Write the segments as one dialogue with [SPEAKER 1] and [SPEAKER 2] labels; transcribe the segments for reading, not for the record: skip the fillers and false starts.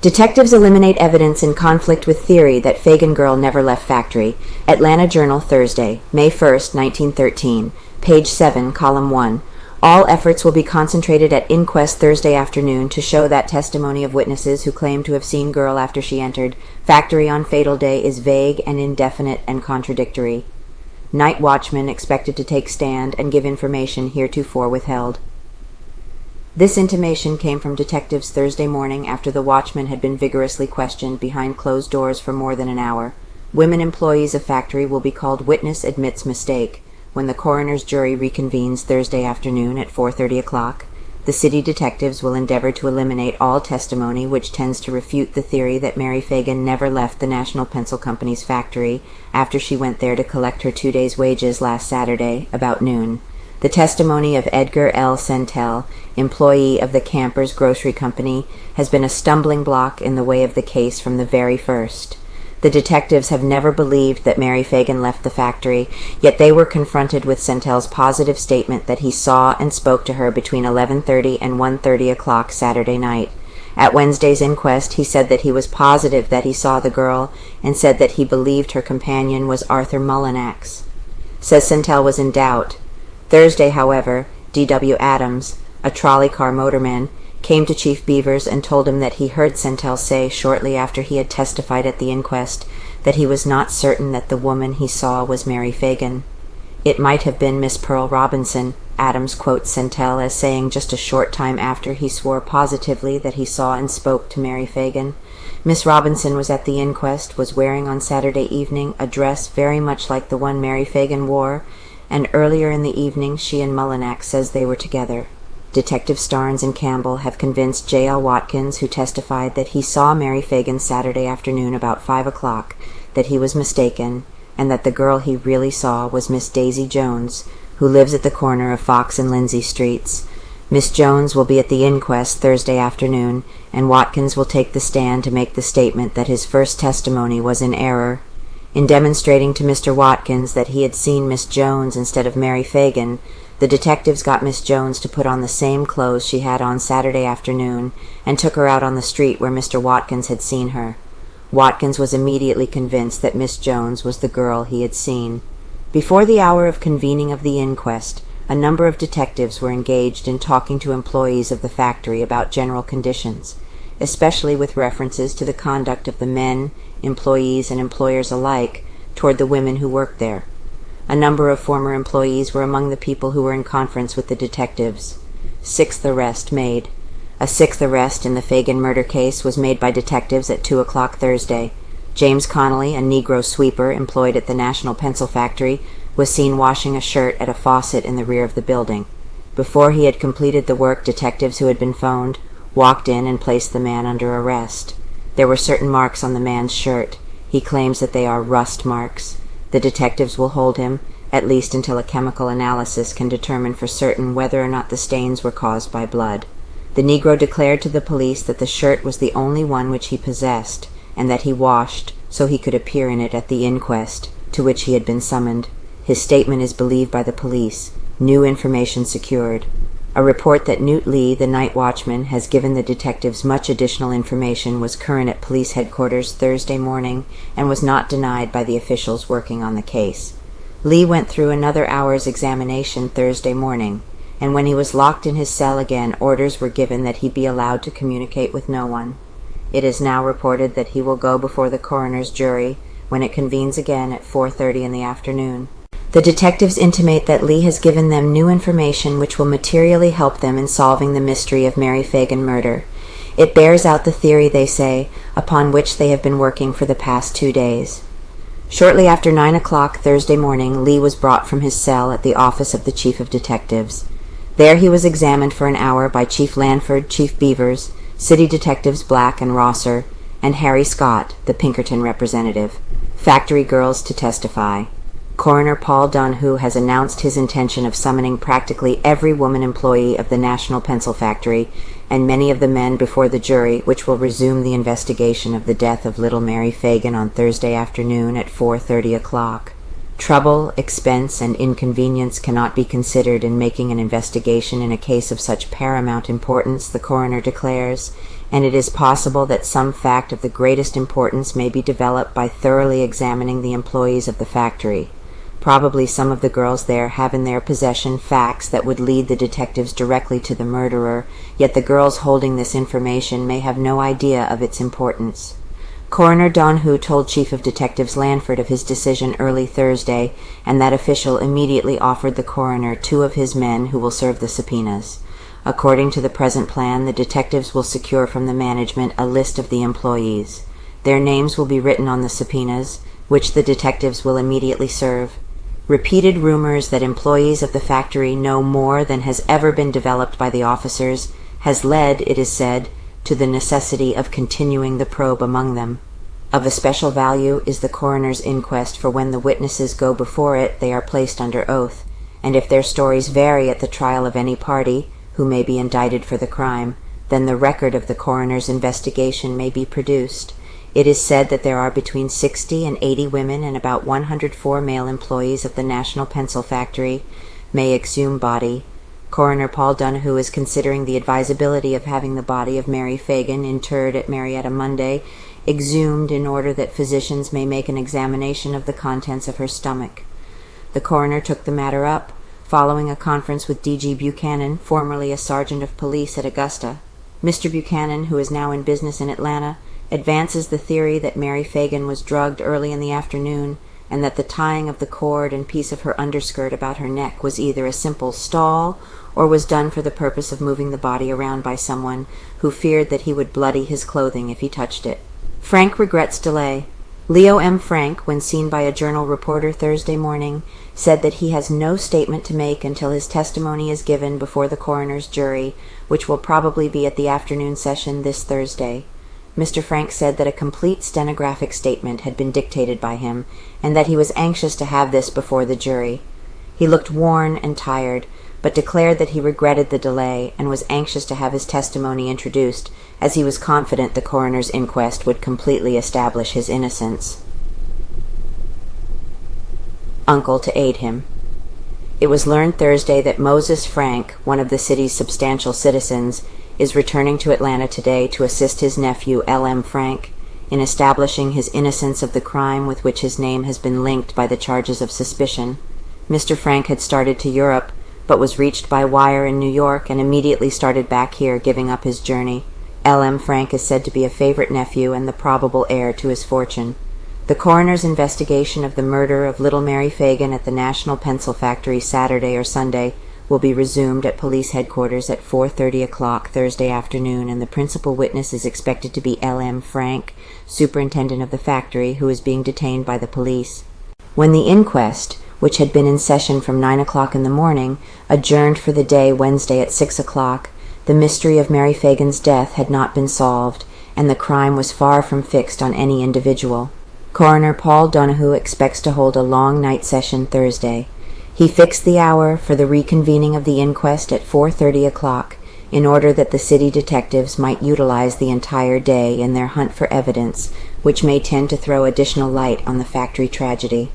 [SPEAKER 1] Detectives eliminate evidence in conflict with theory that Phagan girl never left factory. Atlanta Journal, Thursday, May 1st, 1913. Page 7, column 1. All efforts will be concentrated at inquest Thursday afternoon to show that testimony of witnesses who claim to have seen girl after she entered factory on fatal day is vague and indefinite and contradictory. Night watchman expected to take stand and give information heretofore withheld. This intimation came from detectives Thursday morning after the watchman had been vigorously questioned behind closed doors for more than an hour. Women employees of factory will be called witness admits mistake when the coroner's jury reconvenes Thursday afternoon at 4:30 o'clock. The city detectives will endeavor to eliminate all testimony which tends to refute the theory that Mary Phagan never left the National Pencil Company's factory after she went there to collect her 2 days' wages last Saturday, about noon. The testimony of Edgar Sentell, employee of the Campers Grocery Company, has been a stumbling block in the way of the case from the very first. The detectives have never believed that Mary Phagan left the factory, yet they were confronted with Sentell's positive statement that he saw and spoke to her between 11:30 and 1:30 o'clock Saturday night. At Wednesday's inquest, he said that he was positive that he saw the girl and said that he believed her companion was Arthur Mullinax. Says Sentell was in doubt. Thursday, however, D.W. Adams, a trolley car motorman, came to Chief Beavers and told him that he heard Sentell say shortly after he had testified at the inquest that he was not certain that the woman he saw was Mary Phagan. It might have been Miss Pearl Robinson, Adams quotes Sentell as saying just a short time after he swore positively that he saw and spoke to Mary Phagan. Miss Robinson was at the inquest, was wearing on Saturday evening a dress very much like the one Mary Phagan wore, and earlier in the evening she and Mullinax says they were together. Detective Starnes and Campbell have convinced J.L. Watkins, who testified that he saw Mary Phagan Saturday afternoon about 5 o'clock, that he was mistaken, and that the girl he really saw was Miss Daisy Jones, who lives at the corner of Fox and Lindsay Streets. Miss Jones will be at the inquest Thursday afternoon, and Watkins will take the stand to make the statement that his first testimony was in error. In demonstrating to Mr. Watkins that he had seen Miss Jones instead of Mary Phagan, the detectives got Miss Jones to put on the same clothes she had on Saturday afternoon and took her out on the street where Mr. Watkins had seen her. Watkins was immediately convinced that Miss Jones was the girl he had seen. Before the hour of convening of the inquest, a number of detectives were engaged in talking to employees of the factory about general conditions, especially with references to the conduct of the men, employees and employers alike, toward the women who worked there. A number of former employees were among the people who were in conference with the detectives. 6th arrest made. A 6th arrest in the Phagan murder case was made by detectives at 2 o'clock Thursday. James Connolly, a Negro sweeper employed at the National Pencil Factory, was seen washing a shirt at a faucet in the rear of the building. Before he had completed the work, detectives who had been phoned walked in and placed the man under arrest. There were certain marks on the man's shirt. He claims that they are rust marks. The detectives will hold him, at least until a chemical analysis can determine for certain whether or not the stains were caused by blood. The Negro declared to the police that the shirt was the only one which he possessed, and that he washed so he could appear in it at the inquest, to which he had been summoned. His statement is believed by the police. New information secured. A report that Newt Lee, the night watchman, has given the detectives much additional information was current at police headquarters Thursday morning and was not denied by the officials working on the case. Lee went through another hour's examination Thursday morning, and when he was locked in his cell again, orders were given that he be allowed to communicate with no one. It is now reported that he will go before the coroner's jury when it convenes again at 4:30 in the afternoon. The detectives intimate that Lee has given them new information which will materially help them in solving the mystery of Mary Phagan murder. It bears out the theory, they say, upon which they have been working for the past 2 days. Shortly after 9 o'clock Thursday morning, Lee was brought from his cell at the office of the Chief of Detectives. There he was examined for an hour by Chief Lanford, Chief Beavers, City Detectives Black and Rosser, and Harry Scott, the Pinkerton representative. Factory girls to testify. Coroner Paul Dunhu has announced his intention of summoning practically every woman employee of the National Pencil Factory and many of the men before the jury, which will resume the investigation of the death of little Mary Phagan on Thursday afternoon at 4:30 o'clock. Trouble, expense, and inconvenience cannot be considered in making an investigation in a case of such paramount importance, the coroner declares, and it is possible that some fact of the greatest importance may be developed by thoroughly examining the employees of the factory. Probably some of the girls there have in their possession facts that would lead the detectives directly to the murderer, yet the girls holding this information may have no idea of its importance. Coroner Donahue told Chief of Detectives Lanford of his decision early Thursday, and that official immediately offered the coroner 2 of his men who will serve the subpoenas. According to the present plan, the detectives will secure from the management a list of the employees. Their names will be written on the subpoenas, which the detectives will immediately serve. Repeated rumors that employees of the factory know more than has ever been developed by the officers has led, it is said, to the necessity of continuing the probe among them. Of especial value is the coroner's inquest, for when the witnesses go before it, they are placed under oath, and if their stories vary at the trial of any party, who may be indicted for the crime, then the record of the coroner's investigation may be produced. It is said that there are between 60 and 80 women and about 104 male employees of the National Pencil Factory may exhume body. Coroner Paul Donahue is considering the advisability of having the body of Mary Phagan, interred at Marietta Monday, exhumed in order that physicians may make an examination of the contents of her stomach. The coroner took the matter up, following a conference with D.G. Buchanan, formerly a sergeant of police at Augusta. Mr. Buchanan, who is now in business in Atlanta, advances the theory that Mary Phagan was drugged early in the afternoon, and that the tying of the cord and piece of her underskirt about her neck was either a simple stall or was done for the purpose of moving the body around by someone who feared that he would bloody his clothing if he touched it. Frank regrets delay. Leo M. Frank, when seen by a Journal reporter Thursday morning, said that he has no statement to make until his testimony is given before the coroner's jury, which will probably be at the afternoon session this Thursday. Mr. Frank said that a complete stenographic statement had been dictated by him, and that he was anxious to have this before the jury. He looked worn and tired, but declared that he regretted the delay and was anxious to have his testimony introduced, as he was confident the coroner's inquest would completely establish his innocence. Uncle to aid him. It was learned Thursday that Moses Frank, one of the city's substantial citizens, is returning to Atlanta today to assist his nephew, L.M. Frank, in establishing his innocence of the crime with which his name has been linked by the charges of suspicion. Mr. Frank had started to Europe, but was reached by wire in New York and immediately started back here, giving up his journey. L.M. Frank is said to be a favorite nephew and the probable heir to his fortune. The coroner's investigation of the murder of little Mary Phagan at the National Pencil Factory Saturday or Sunday will be resumed at police headquarters at 4:30 Thursday afternoon, and the principal witness is expected to be L.M. Frank, superintendent of the factory, who is being detained by the police. When the inquest, which had been in session from 9 in the morning, adjourned for the day Wednesday at 6 the mystery of Mary Phagan's death had not been solved, and the crime was far from fixed on any individual. Coroner Paul Donahue expects to hold a long night session Thursday. He fixed the hour for the reconvening of the inquest at 4:30 in order that the city detectives might utilize the entire day in their hunt for evidence, which may tend to throw additional light on the factory tragedy.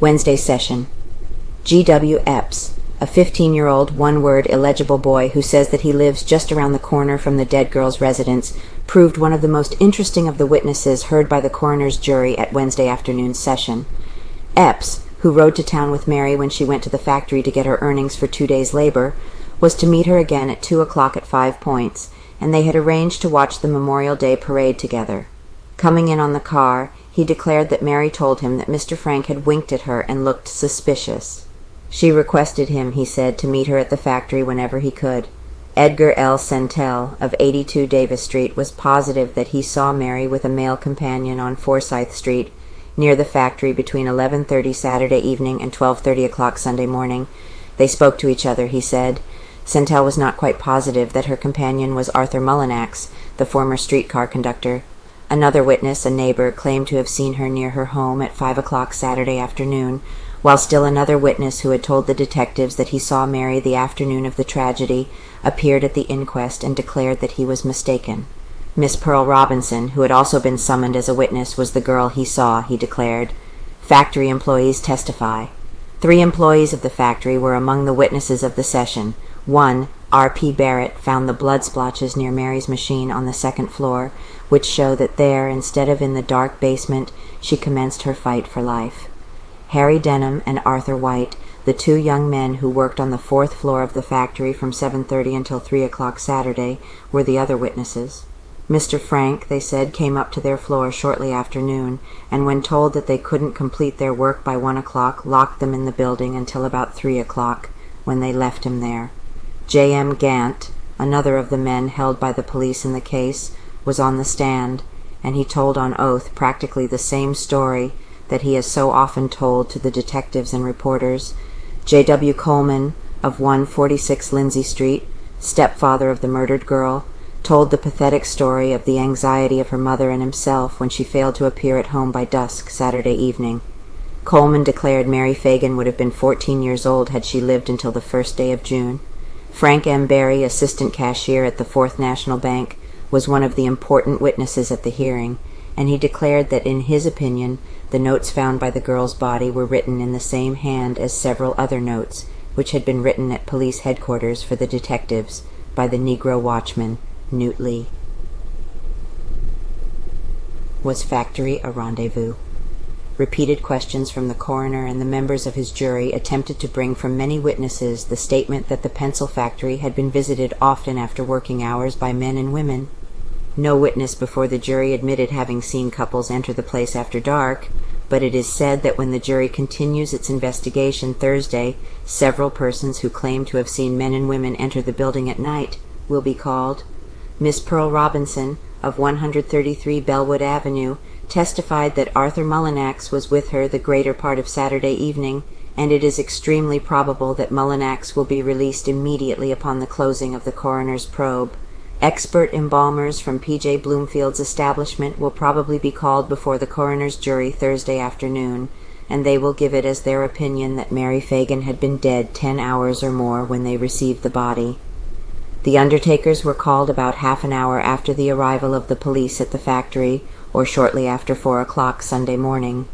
[SPEAKER 1] Wednesday session. G.W. Epps, a 15-year-old, one-word, illegible boy who says that he lives just around the corner from the dead girl's residence, proved one of the most interesting of the witnesses heard by the coroner's jury at Wednesday afternoon's session. Epps, who rode to town with Mary when she went to the factory to get her earnings for 2 days' labor, was to meet her again at 2 at 5 Points, and they had arranged to watch the Memorial Day parade together. Coming in on the car, he declared that Mary told him that Mr. Frank had winked at her and looked suspicious. She requested him, he said, to meet her at the factory whenever he could. Edgar Sentell, of 82 Davis Street, was positive that he saw Mary with a male companion on Forsyth Street, near the factory, between 11:30 Saturday evening and 12:30 Sunday morning. They spoke to each other, he said. Sentell was not quite positive that her companion was Arthur Mullinax, the former streetcar conductor. Another witness, a neighbor, claimed to have seen her near her home at 5 Saturday afternoon, while still another witness, who had told the detectives that he saw Mary the afternoon of the tragedy, appeared at the inquest and declared that he was mistaken. Miss Pearl Robinson, who had also been summoned as a witness, was the girl he saw, he declared. Factory employees testify. 3 employees of the factory were among the witnesses of the session. 1, R.P. Barrett, found the blood splotches near Mary's machine on the 2nd floor, which show that there, instead of in the dark basement, she commenced her fight for life. Harry Denham and Arthur White, the 2 young men who worked on the 4th floor of the factory from 7:30 until 3 o'clock Saturday, were the other witnesses. Mr. Frank, they said, came up to their floor shortly after noon, and when told that they couldn't complete their work by 1 o'clock, locked them in the building until about 3 o'clock, when they left him there. J.M. Gant, another of the men held by the police in the case, was on the stand, and he told on oath practically the same story that he has so often told to the detectives and reporters. J.W. Coleman, of 146 Lindsay Street, stepfather of the murdered girl, told the pathetic story of the anxiety of her mother and himself when she failed to appear at home by dusk Saturday evening. Coleman declared Mary Phagan would have been 14 years old had she lived until the 1st day of June. Frank M. Berry, assistant cashier at the Fourth National Bank, was one of the important witnesses at the hearing, and he declared that in his opinion the notes found by the girl's body were written in the same hand as several other notes, which had been written at police headquarters for the detectives by the Negro watchman, Newt Lee. Was factory a rendezvous? Repeated questions from the coroner and the members of his jury attempted to bring from many witnesses the statement that the pencil factory had been visited often after working hours by men and women. No witness before the jury admitted having seen couples enter the place after dark, but it is said that when the jury continues its investigation Thursday, several persons who claim to have seen men and women enter the building at night will be called. Miss Pearl Robinson, of 133 Bellwood Avenue, testified that Arthur Mullinax was with her the greater part of Saturday evening, and it is extremely probable that Mullinax will be released immediately upon the closing of the coroner's probe. Expert embalmers from P.J. Bloomfield's establishment will probably be called before the coroner's jury Thursday afternoon, and they will give it as their opinion that Mary Phagan had been dead 10 hours or more when they received the body. The undertakers were called about half an hour after the arrival of the police at the factory, or shortly after 4 o'clock Sunday morning.